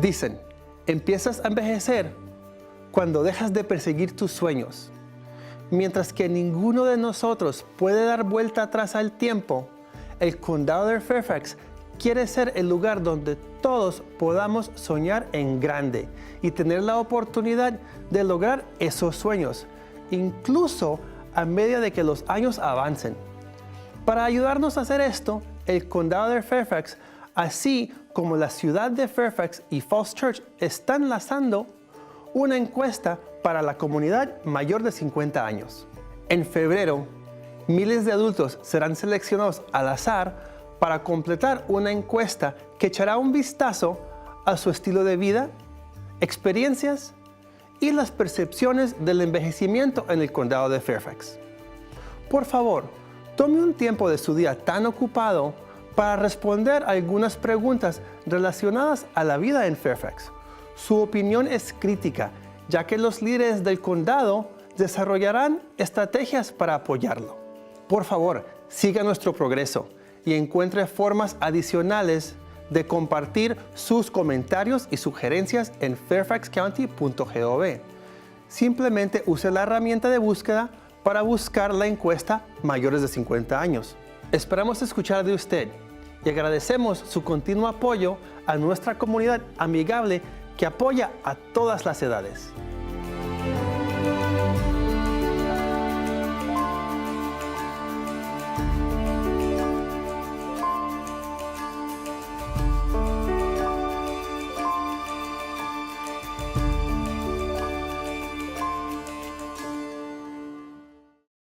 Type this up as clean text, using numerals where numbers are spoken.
Dicen, empiezas a envejecer cuando dejas de perseguir tus sueños. Mientras que ninguno de nosotros puede dar vuelta atrás al tiempo, el condado de Fairfax quiere ser el lugar donde todos podamos soñar en grande y tener la oportunidad de lograr esos sueños, incluso a medida de que los años avancen. Para ayudarnos a hacer esto, el condado de Fairfax, así como la ciudad de Fairfax y Falls Church, están lanzando una encuesta para la comunidad mayor de 50 años. En febrero, miles de adultos serán seleccionados al azar para completar una encuesta que echará un vistazo a su estilo de vida, experiencias y las percepciones del envejecimiento en el condado de Fairfax. Por favor, tome un tiempo de su día tan ocupado para responder algunas preguntas relacionadas a la vida en Fairfax. Su opinión es crítica, ya que los líderes del condado desarrollarán estrategias para apoyarlo. Por favor, siga nuestro progreso y encuentre formas adicionales de compartir sus comentarios y sugerencias en fairfaxcounty.gov. Simplemente use la herramienta de búsqueda para buscar la encuesta mayores de 50 años. Esperamos escuchar de usted y agradecemos su continuo apoyo a nuestra comunidad amigable que apoya a todas las edades.